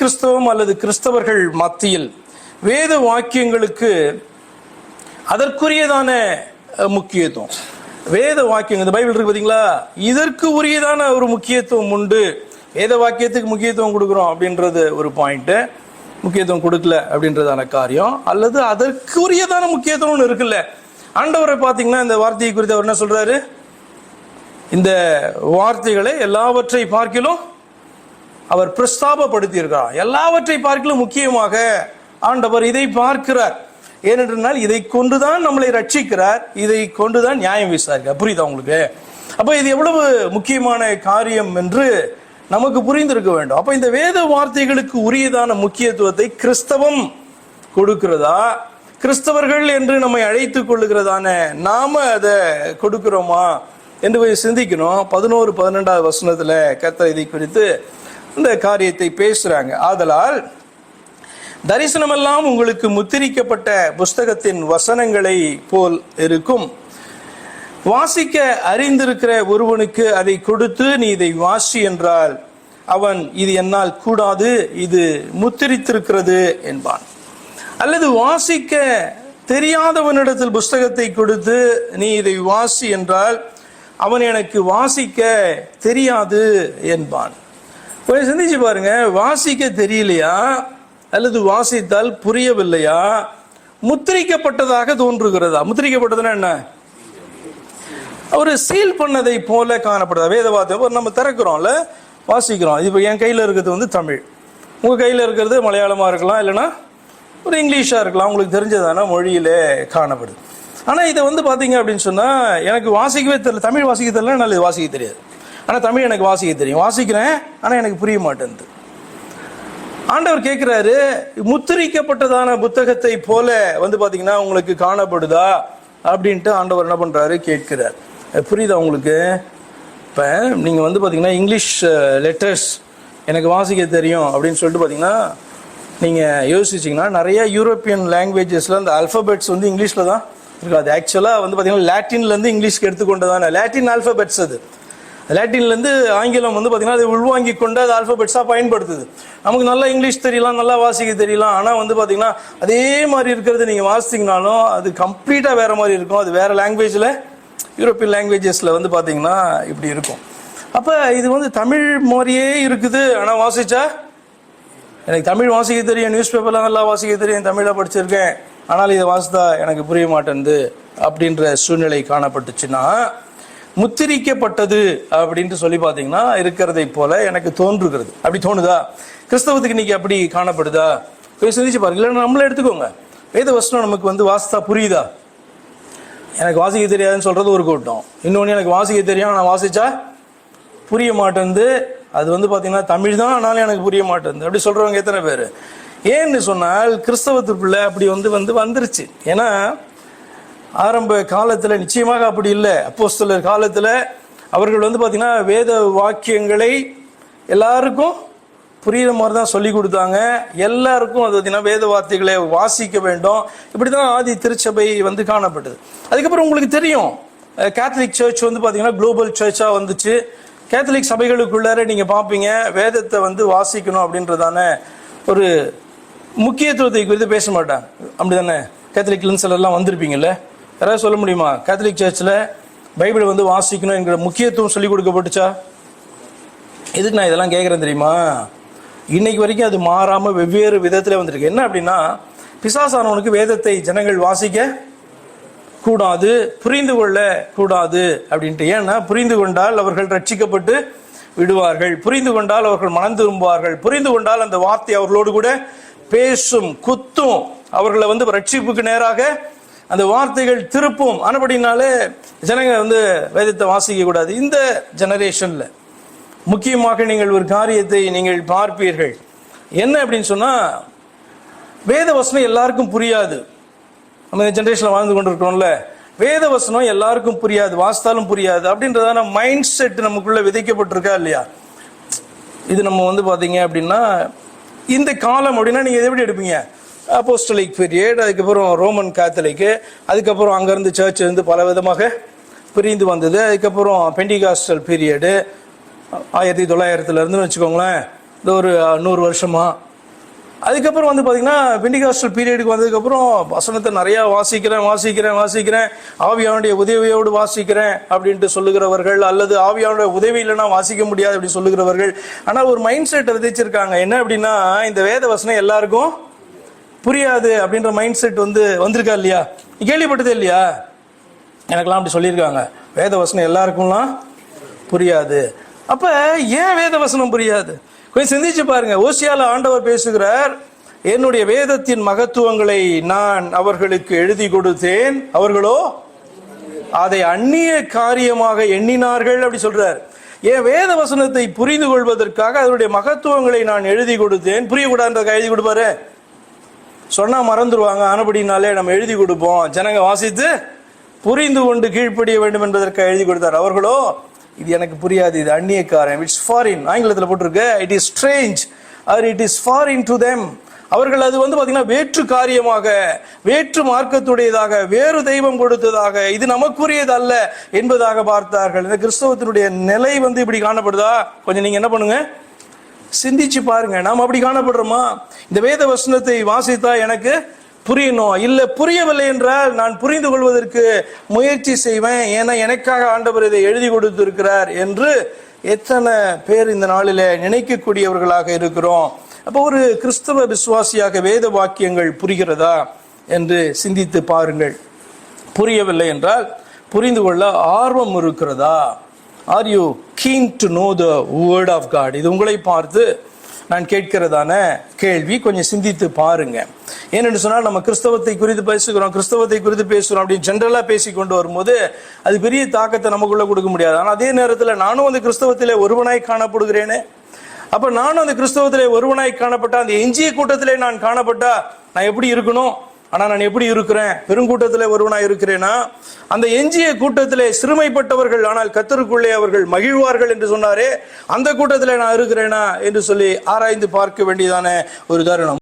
கிறிஸ்தவம் அல்லது கிறிஸ்தவர்கள் மத்தியில் வேத வாக்கியங்களுக்கு அதற்குரியதான முக்கியத்துவம், வேத வாக்கியம் இந்த பைபிள் இருக்கு பார்த்தீங்களா, இதற்கு உரியதான ஒரு முக்கியத்துவம் உண்டு. வேத வாக்கியத்துக்கு முக்கியத்துவம் கொடுக்குறோம் அப்படின்றது ஒரு பாயிண்ட்டு, முக்கியத்துவம் கொடுக்கல அப்படின்றதான காரியம், அல்லது அதற்குரியதான முக்கியத்துவம் ஒன்று இருக்குல்ல. ஆண்டவரை பார்த்தீங்கன்னா இந்த வார்த்தையை குறித்து அவர் என்ன சொல்றாரு, இந்த வார்த்தைகளை எல்லாவற்றை பார்க்கிலும் அவர் பிரஸ்தாபப்படுத்தி இருக்கிறார். எல்லாவற்றை பார்க்கிலும் முக்கியமாக ஆண்டவர் இதை பார்க்கிறார். ஏனென்றால் இதை கொண்டுதான் நம்மளை ரட்சிக்கிறார், இதை கொண்டுதான் நியாயம் விசாரிக்கிறார். புரியுதா உங்களுக்கு? அப்ப இது எவ்வளவு முக்கியமான காரியம் என்று நமக்கு புரிந்திருக்க வேண்டும். அப்ப இந்த வேத வார்த்தைகளுக்கு உரியதான முக்கியத்துவத்தை கிறிஸ்தவம் கொடுக்கிறதா, கிறிஸ்தவர்கள் என்று நம்மை அழைத்துக் கொள்ளுகிறதான நாம அதை கொடுக்கிறோமா என்று போய் சிந்திக்கணும். 11-12 வசனத்துல கர்த்தர் இதை குறித்து இந்த காரியத்தை பேசுறாங்க. ஆதலால் தரிசனமெல்லாம் உங்களுக்கு முத்திரிக்கப்பட்ட புஸ்தகத்தின் வசனங்களை போல் இருக்கும். வாசிக்க அறிந்திருக்கிற ஒருவனுக்கு அதை கொடுத்து நீ இதை வாசி என்றால் அவன் இது என்னால் கூடாது, இது முத்திரித்திருக்கிறது என்பான். அல்லது வாசிக்க தெரியாதவனிடத்தில் புஸ்தகத்தை கொடுத்து நீ இதை வாசி என்றால் அவன் எனக்கு வாசிக்க தெரியாது என்பான். கொஞ்சம் சிந்திச்சு பாருங்க, வாசிக்க தெரியலையா அல்லது வாசித்தால் புரியவில்லையா, முத்திரிக்கப்பட்டதாக தோன்றுகிறதா? முத்திரிக்கப்பட்டதுன்னா என்ன? ஒரு சீல் பண்ணதை போல காணப்படுதா? வேத வார்த்தை நம்ம திறக்கிறோம்ல, வாசிக்கிறோம். இப்போ என் கையில் இருக்கிறது தமிழ், உங்கள் கையில் இருக்கிறது மலையாளமாக இருக்கலாம், இல்லைன்னா ஒரு இங்கிலீஷாக இருக்கலாம், உங்களுக்கு தெரிஞ்சதான மொழியிலே காணப்படுது. ஆனால் இதை பார்த்தீங்க அப்படின்னு சொன்னால் எனக்கு வாசிக்கவே தெரியல, தமிழ் வாசிக்க தெரியல, என்னால் இது வாசிக்க தெரியாது. ஆனால் தமிழ் எனக்கு வாசிக்க தெரியும், வாசிக்கிறேன், ஆனால் எனக்கு புரிய மாட்டேங்குது. ஆண்டவர் கேட்குறாரு, முத்திரிக்கப்பட்டதான புத்தகத்தை போல பார்த்தீங்கன்னா உங்களுக்கு காணப்படுதா அப்படின்ட்டு ஆண்டவர் என்ன பண்ணுறாரு, கேட்கிறார். புரியுதா உங்களுக்கு? இப்போ நீங்கள் பார்த்தீங்கன்னா இங்கிலீஷ் லெட்டர்ஸ் எனக்கு வாசிக்க தெரியும் அப்படின்னு சொல்லிட்டு பார்த்தீங்கன்னா நீங்கள் யோசிச்சிங்கன்னா நிறைய யூரோப்பியன் லாங்குவேஜஸில் அந்த ஆல்ஃபபெட்ஸ் இங்கிலீஷில் தான் இருக்குது. அது ஆக்சுவலாக பார்த்தீங்கன்னா லாட்டின்லேருந்து இங்கிலீஷ்க்கு எடுத்துக்கொண்டதான லாட்டின் ஆல்ஃபபெட்ஸ். அது லாட்டின்லேருந்து ஆங்கிலம் பார்த்தீங்கன்னா அது உள்வாங்கி கொண்டு அது ஆல்ஃபபெட்ஸாக பயன்படுத்துது. நமக்கு நல்லா இங்கிலீஷ் தெரியலாம், நல்லா வாசிக்க தெரியலாம், ஆனால் பார்த்தீங்கன்னா அதே மாதிரி இருக்கிறது நீங்கள் வாசிச்சிங்கனாலும் அது கம்ப்ளீட்டாக வேறு மாதிரி இருக்கும். அது வேறு லாங்குவேஜில், யூரோப்பியன் லாங்குவேஜஸில் பார்த்தீங்கன்னா இப்படி இருக்கும். அப்போ இது தமிழ் மாதிரியே இருக்குது, ஆனால் வாசிச்சா எனக்கு தமிழ் வாசிக்க தெரியும், நியூஸ் பேப்பர்லாம் நல்லா வாசிக்க தெரியும், தமிழாக படிச்சிருக்கேன், ஆனால் இதை வாசித்தா எனக்கு புரிய மாட்டேங்குது அப்படின்ற சூழ்நிலை காணப்பட்டுச்சுன்னா, முத்திரிக்கப்பட்டது அப்படின்ட்டு சொல்லி பார்த்தீங்கன்னா இருக்கிறதை போல எனக்கு தோன்றுகிறது. அப்படி தோணுதா? கிறிஸ்தவத்துக்கு இன்னைக்கு அப்படி காணப்படுதா? போய் சிந்திச்சு பாருங்க. இல்லைன்னா நம்மளே எடுத்துக்கோங்க, வேத வசனம் நமக்கு வாசித்தா புரியுதா? எனக்கு வாசிக்க தெரியாதுன்னு சொல்றது ஒரு கூட்டம். இன்னொன்று எனக்கு வாசிக்க தெரியும், நான் வாசிச்சா புரிய மாட்டேங்குது, அது பார்த்தீங்கன்னா தமிழ் தான் ஆனாலும் எனக்கு புரிய மாட்டேங்குது அப்படி சொல்றவங்க எத்தனை பேர்? ஏன்னு சொன்னால் கிறிஸ்தவத்துக்குள்ள அப்படி வந்துருச்சு. ஏன்னா ஆரம்ப காலத்தில் நிச்சயமாக அப்படி இல்லை. அப்போஸ்தலர் காலத்தில் அவர்கள் பார்த்தீங்கன்னா வேத வாக்கியங்களை எல்லாருக்கும் புரியுற மாதிரி தான் சொல்லி கொடுத்தாங்க. எல்லாருக்கும் அது பார்த்தீங்கன்னா வேத வார்த்தைகளை வாசிக்க வேண்டும், இப்படி தான் ஆதி திருச்சபை காணப்பட்டது. அதுக்கப்புறம் உங்களுக்கு தெரியும், கேத்தலிக் சர்ச் பார்த்தீங்கன்னா குளோபல் சர்ச்சாக வந்துச்சு. கேத்தலிக் சபைகளுக்குள்ளார நீங்கள் பார்ப்பீங்க, வேதத்தை வாசிக்கணும் அப்படின்றதான ஒரு முக்கியத்துவத்தை குறித்து பேச மாட்டாங்க. அப்படி தானே? கேத்தலிக்லன்னு சிலர்லாம் வந்திருப்பீங்கல்ல, யாராவது சொல்ல முடியுமா கேத்தலிக் சர்ச்சில் பைபிளை வாசிக்கணும் என்கிற முக்கியத்துவம் சொல்லி கொடுக்கப்பட்டுச்சா? எதுக்கு நான் இதெல்லாம் கேட்குறேன் தெரியுமா? இன்னைக்கு வரைக்கும் அது மாறாமல் வெவ்வேறு விதத்தில் வந்திருக்கு. என்ன அப்படின்னா, பிசாசானவனுக்கு வேதத்தை ஜனங்கள் வாசிக்க கூடாது, புரிந்து கொள்ள கூடாது அப்படின்ட்டு. ஏன்னா புரிந்து கொண்டால் அவர்கள் ரட்சிக்கப்பட்டு விடுவார்கள், புரிந்து கொண்டால் அவர்கள் மனம் திரும்புவார்கள், புரிந்து கொண்டால் அந்த வார்த்தை அவர்களோடு கூட பேசும், குத்தும், அவர்களை ரட்சிப்புக்கு நேராக அந்த வார்த்தைகள் திருப்பும். ஆனபடினாலே ஜனங்க வேதத்தை வாசிக்க கூடாது. இந்த ஜெனரேஷன்ல முக்கியமாக நீங்கள் ஒரு காரியத்தை நீங்கள் பார்ப்பீர்கள். என்ன அப்படின்னு சொன்னா, வேத வசனம் எல்லாருக்கும் புரியாது. நம்ம இந்த ஜெனரேஷன்ல வாழ்ந்து கொண்டு இருக்கோம்ல, வேத வசனம் எல்லாருக்கும் புரியாது, வாசித்தாலும் புரியாது அப்படின்றதான மைண்ட் செட் நமக்குள்ள விதைக்கப்பட்டிருக்கா இல்லையா? இது நம்ம பாத்தீங்க அப்படின்னா இந்த காலம் அப்படின்னா நீங்க எப்படி எடுப்பீங்க? அப்போஸ்டலிக் பீரியட், அதுக்கப்புறம் ரோமன் கேத்தலிக்கு, அதுக்கப்புறம் அங்கேருந்து சர்ச் பல விதமாக பிரிந்து வந்தது. அதுக்கப்புறம் பெண்டிகாஸ்டல் பீரியடு 1900 வச்சுக்கோங்களேன். இந்த ஒரு 100 வருஷமா. அதுக்கப்புறம் வந்து பார்த்தீங்கன்னா பெண்டிகாஸ்டல் பீரியடுக்கு வந்ததுக்கப்புறம் வசனத்தை நிறையா வாசிக்கிறேன், ஆவியானுடைய உதவியோடு வாசிக்கிறேன் அப்படின்ட்டு சொல்லுகிறவர்கள், அல்லது ஆவியானுடைய உதவி இல்லைன்னா வாசிக்க முடியாது அப்படி சொல்லுகிறவர்கள். ஆனால் ஒரு மைண்ட் செட்டை விதைச்சிருக்காங்க. என்ன அப்படின்னா, இந்த வேத வசனம் எல்லாருக்கும் புரியாது அப்படின்ற மைண்ட் செட் வந்திருக்கா இல்லையா? கேள்விப்பட்டதே இல்லையா? எனக்கெல்லாம் அப்படி சொல்லியிருக்காங்க, வேத வசனம் எல்லாருக்கும்லாம் புரியாது. அப்போ ஏன் வேத வசனம் புரியாது? கொஞ்சம் சிந்திச்சு பாருங்க. ஓசியால ஆண்டவர் பேசுகிறார், என்னுடைய வேதத்தின் மகத்துவங்களை நான் அவர்களுக்கு எழுதி கொடுத்தேன், அவர்களோ அதை அந்நிய காரியமாக எண்ணினார்கள் அப்படி சொல்றார். என் வேத வசனத்தை புரிந்து கொள்வதற்காக அதனுடைய மகத்துவங்களை நான் எழுதி கொடுத்தேன். புரியக்கூடாதுன்றதுக்காக எழுதி கொடுப்பாரு? சொன்னா மறந்துடுவாங்க, ஆனபடினாலே நம்ம எழுதி கொடுப்போம், ஜனங்க வாசித்து புரிந்து கொண்டு கீழ்ப்படிய வேண்டும் என்பதற்காக எழுதி கொடுத்தார். அவர்களோ இது எனக்கு புரியாது, இது அந்நியக்காரன், இட்ஸ் ஃபாரின். ஆங்கிலத்தில் போட்டிருக்கு, it is strange R it is foreign to them. அவர்கள் அது பார்த்தீங்கன்னா வேற்று காரியமாக, வேற்று மார்க்கத்துடையதாக, வேறு தெய்வம் கொடுத்ததாக, இது நமக்குரியது அல்ல என்பதாக பார்த்தார்கள். இந்த கிறிஸ்தவத்தினுடைய நிலை இப்படி காணப்படுதா? கொஞ்சம் நீங்க என்ன பண்ணுங்க, சிந்திச்சு பாருங்க. நாம் அப்படி காணப்படுறோமா? இந்த வேத வசனத்தை வாசித்தா எனக்கு புரியணும், இல்லை புரியவில்லை என்றால் நான் புரிந்து கொள்வதற்கு முயற்சி செய்வேன், ஏன்னா எனக்காக ஆண்டவர் இதை எழுதி கொடுத்திருக்கிறார் என்று எத்தனை பேர் இந்த நாளில் நினைக்கக்கூடியவர்களாக இருக்கிறோம். அப்போ ஒரு கிறிஸ்தவ விசுவாசியாக வேத வாக்கியங்கள் புரிகிறதா என்று சிந்தித்து பாருங்கள். புரியவில்லை என்றால் புரிந்து கொள்ள ஆர்வம் இருக்கிறதா? Are you keen to know the word of God? இது உங்களை பார்த்து நான் கேட்கிறதான கேள்வி. கொஞ்சம் சிந்தித்து பாருங்க. ஏனென்று சொன்னால், நம்ம கிறிஸ்தவத்தை குறித்து பேசுகிறோம் அப்படின்னு ஜென்ரலா பேசி கொண்டு வரும்போது அது பெரிய தாக்கத்தை நமக்குள்ள கொடுக்க முடியாது. ஆனால் அதே நேரத்தில் நானும் அந்த கிறிஸ்தவத்திலே ஒருவனாய் காணப்படுகிறேனே. அப்ப நானும் அந்த கிறிஸ்தவத்திலே ஒருவனாய் காணப்பட்டா, அந்த எஞ்சிய கூட்டத்திலே நான் காணப்பட்டா நான் எப்படி இருக்கணும்? ஆனா நான் எப்படி இருக்கிறேன்? பெருங்கூட்டத்திலே ஒருவனாய் இருக்கிறேனா? அந்த எஞ்சிய கூட்டத்திலே சிறுமைப்பட்டவர்கள் ஆனால் கர்த்தருக்குள்ளே அவர்கள் மகிழ்வார்கள் என்று சொன்னாரே, அந்த கூட்டத்திலே நான் இருக்கிறேனா என்று சொல்லி ஆராய்ந்து பார்க்க வேண்டியதான ஒரு தருணம்.